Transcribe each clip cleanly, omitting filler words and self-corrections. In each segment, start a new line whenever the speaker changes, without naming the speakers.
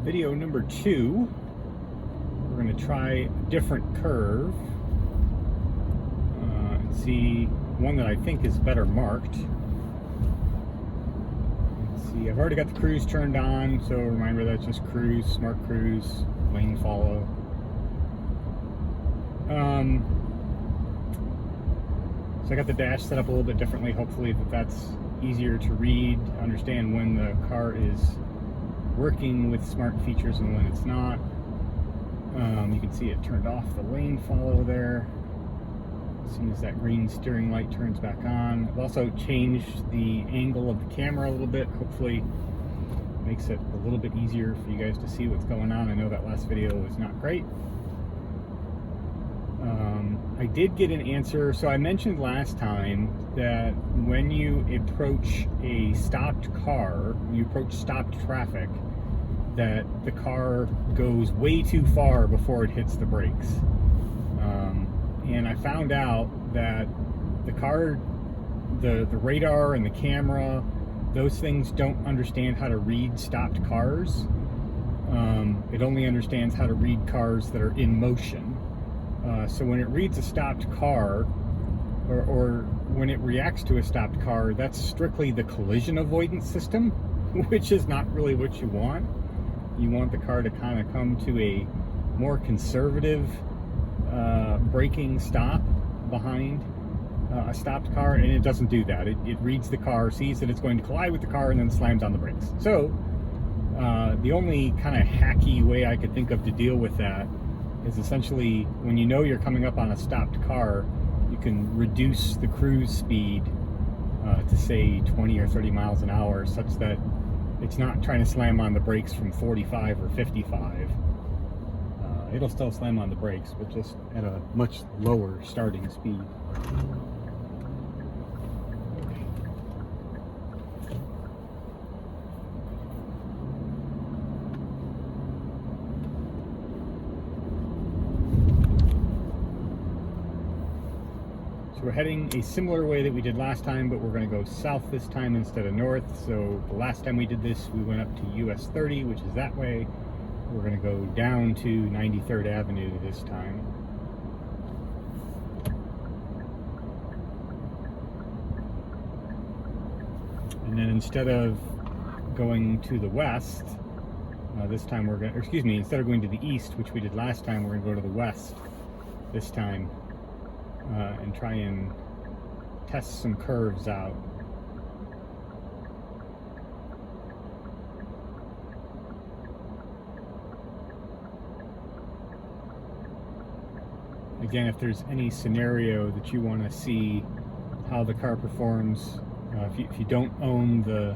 Video number 2. We're going to try a different curve and see one that I think is better marked. Let's see, I've already got the cruise turned on, so remember that's just cruise, smart cruise, lane follow. So I got the dash set up a little bit differently. Hopefully that's easier to read, understand when the car is working with smart features and when it's not. You can see it turned off the lane follow there. As soon as that green steering light turns back on. I've also changed the angle of the camera a little bit. Hopefully makes it a little bit easier for you guys to see what's going on. I know that last video was not great. I did get an answer. So I mentioned last time that when you approach a stopped car, when you approach stopped traffic, that the car goes way too far before it hits the brakes. And I found out that the car, the radar and the camera, those things don't understand how to read stopped cars. It only understands how to read cars that are in motion. So when it reads a stopped car, or when it reacts to a stopped car, that's strictly the collision avoidance system, which is not really what you want. You want the car to kind of come to a more conservative braking stop behind a stopped car, and it doesn't do that. It reads the car, sees that it's going to collide with the car, and then slams on the brakes. So the only kind of hacky way I could think of to deal with that is essentially when you know you're coming up on a stopped car, you can reduce the cruise speed to say 20 or 30 miles an hour, such that it's not trying to slam on the brakes from 45 or 55. It'll still slam on the brakes, but just at a much lower starting speed. So we're heading a similar way that we did last time, but we're going to go south this time instead of north. So the last time we did this, we went up to US 30, which is that way. We're going to go down to 93rd Avenue this time. And then instead of going to the west, this time we're going to, excuse me, instead of going to the east, which we did last time, we're going to go to the west this time. And try and test some curves out. Again, if there's any scenario that you want to see how the car performs, if you don't own the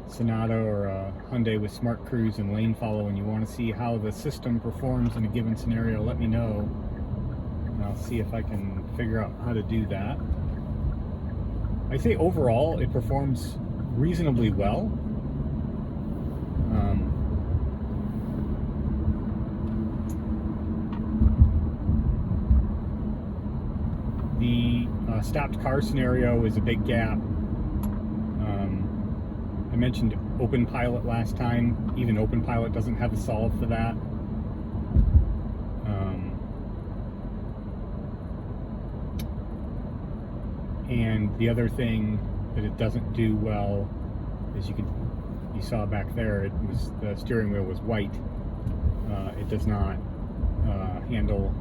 Sonata or a Hyundai with smart cruise and lane follow and you want to see how the system performs in a given scenario, let me know. I'll see if I can figure out how to do that. I say overall it performs reasonably well. The stopped car scenario is a big gap. I mentioned Open Pilot last time. Even Open Pilot doesn't have a solve for that. And the other thing that it doesn't do well is you saw back there, the steering wheel was white. It does not handle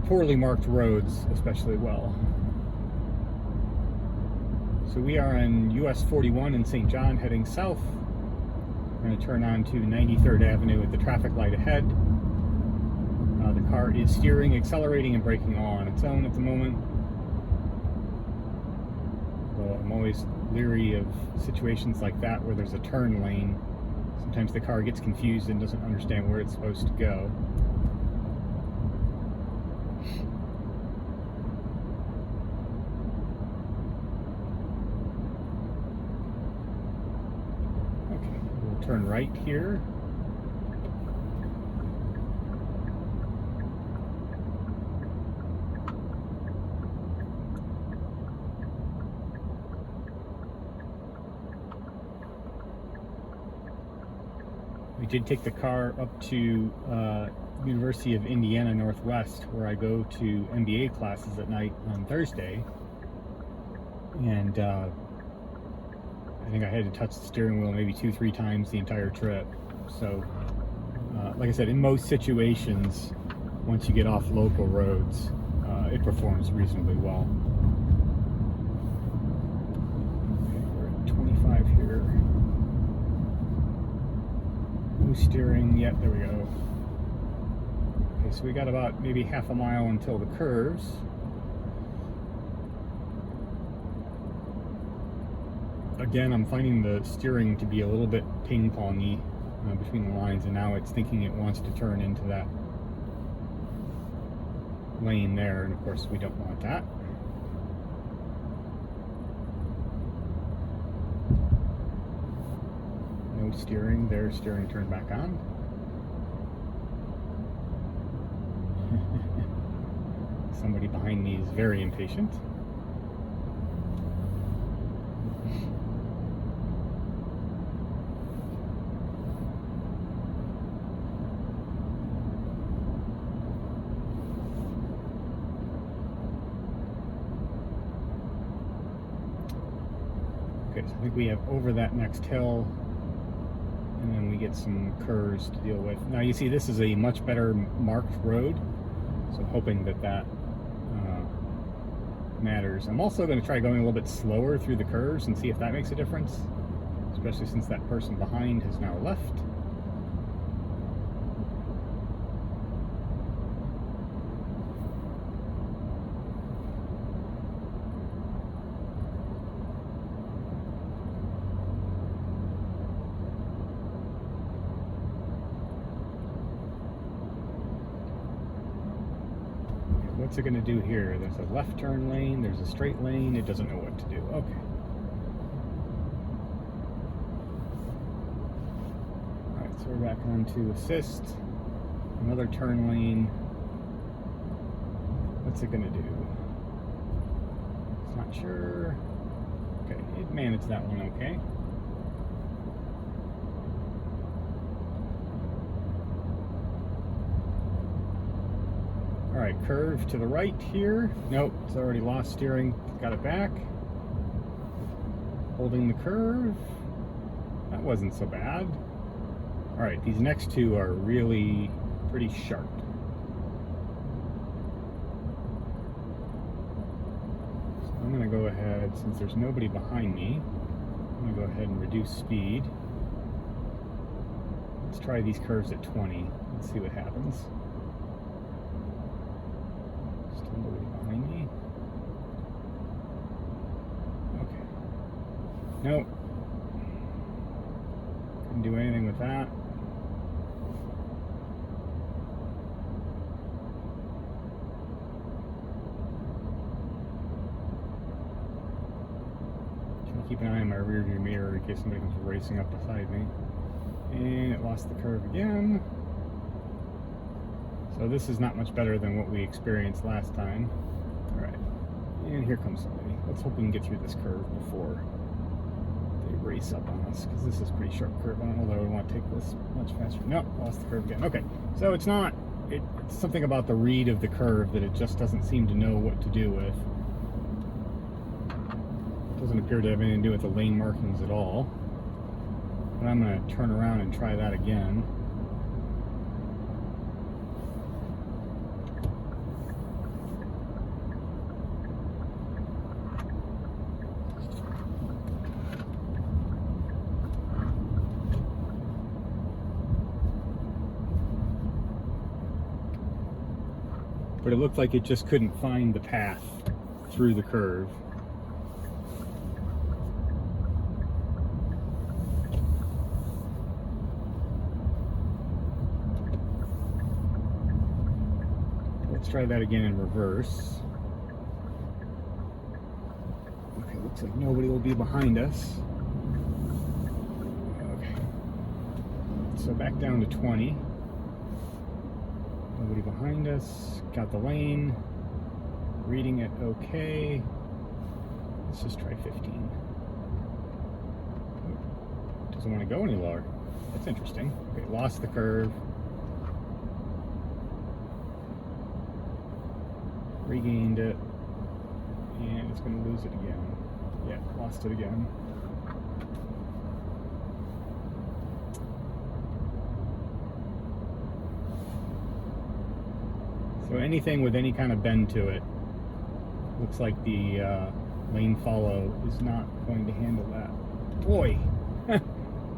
poorly marked roads especially well. So we are on US 41 in St. John heading south. We're going to turn on to 93rd Avenue at the traffic light ahead. The car is steering, accelerating, and braking all on its own at the moment. I'm always leery of situations like that where there's a turn lane. Sometimes the car gets confused and doesn't understand where it's supposed to go. Okay, we'll turn right here. We did take the car up to University of Indiana Northwest, where I go to MBA classes at night on Thursday, and I think I had to touch the steering wheel maybe 2-3 times the entire trip. So like I said, in most situations, once you get off local roads, it performs reasonably well. Okay, we're at 25 here. No steering yet. There we go. Okay, so we got about maybe half a mile until the curves. Again, I'm finding the steering to be a little bit ping-pongy between the lines, and now it's thinking it wants to turn into that lane there, and of course we don't want that. No steering there, steering turned back on. Somebody behind me is very impatient. Okay, so I think we have over that next hill, and then we get some curves to deal with. Now you see this is a much better marked road, so I'm hoping that that matters. I'm also going to try going a little bit slower through the curves and see if that makes a difference, especially since that person behind has now left. What's it going to do here? There's a left turn lane, there's a straight lane, it doesn't know what to do. Okay. Alright, so we're back on to assist. Another turn lane. What's it going to do? It's not sure. Okay, it managed that one okay. Alright, curve to the right here. Nope, it's already lost steering. Got it back. Holding the curve. That wasn't so bad. Alright, these next two are really pretty sharp. So I'm going to go ahead, since there's nobody behind me, I'm going to go ahead and reduce speed. Let's try these curves at 20. Let's see what happens. Nobody behind me. Okay. Nope. Couldn't do anything with that. Trying to keep an eye on my rear view mirror in case somebody comes racing up beside me. And it lost the curve again. So this is not much better than what we experienced last time. Alright, and here comes somebody. Let's hope we can get through this curve before they race up on us, because this is a pretty sharp curve. I don't know that I would want to take this much faster. Nope, lost the curve again. Okay, so it's not, it's something about the read of the curve that it just doesn't seem to know what to do with. It doesn't appear to have anything to do with the lane markings at all. But I'm going to turn around and try that again. But it looked like it just couldn't find the path through the curve. Let's try that again in reverse. Okay, looks like nobody will be behind us. Okay. So back down to 20. Nobody behind us. Got the lane. Reading it okay. Let's just try 15. Doesn't want to go any lower. That's interesting. Okay, lost the curve. Regained it. And it's going to lose it again. Yeah, lost it again. So anything with any kind of bend to it, looks like the lane follow is not going to handle that. Boy,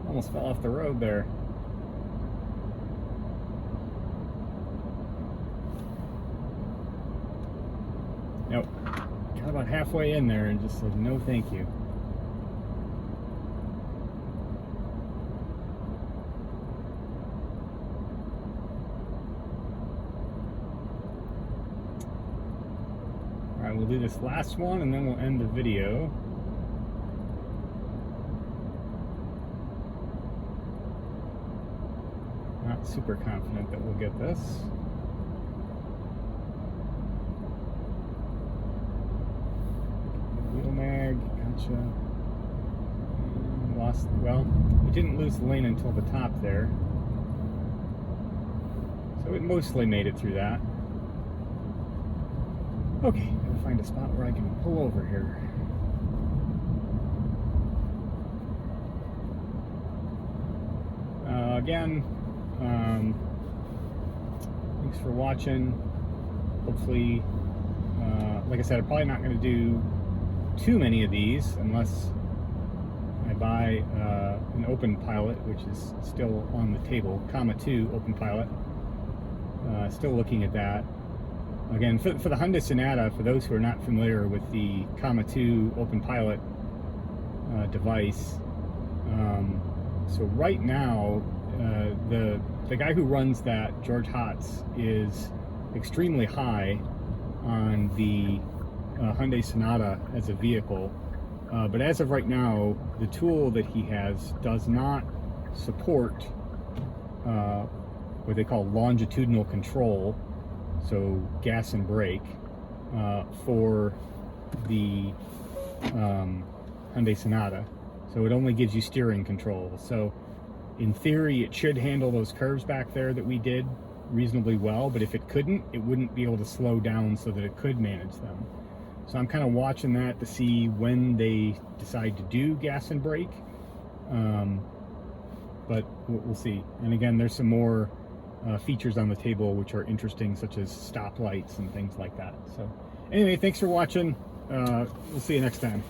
almost fell off the road there. Nope, got about halfway in there and just said no thank you. Alright, we'll do this last one and then we'll end the video. Not super confident that we'll get this. Wheel mag, gotcha. And lost, well, we didn't lose the lane until the top there. So it mostly made it through that. Okay, gotta find a spot where I can pull over here. Again, thanks for watching. Hopefully, like I said, I'm probably not going to do too many of these unless I buy an open pilot, which is still on the table, comma 2 open pilot. Still looking at that. Again, for the Hyundai Sonata, for those who are not familiar with the comma 2 open pilot device, so right now the guy who runs that, George Hotz, is extremely high on the Hyundai Sonata as a vehicle, but as of right now, the tool that he has does not support what they call longitudinal control, so gas and brake, for the Hyundai Sonata. So it only gives you steering control. So in theory, it should handle those curves back there that we did reasonably well, but if it couldn't, it wouldn't be able to slow down so that it could manage them. So I'm kind of watching that to see when they decide to do gas and brake, but we'll see. And again, there's some more features on the table which are interesting, such as stoplights and things like that. So anyway, thanks for watching. We'll see you next time.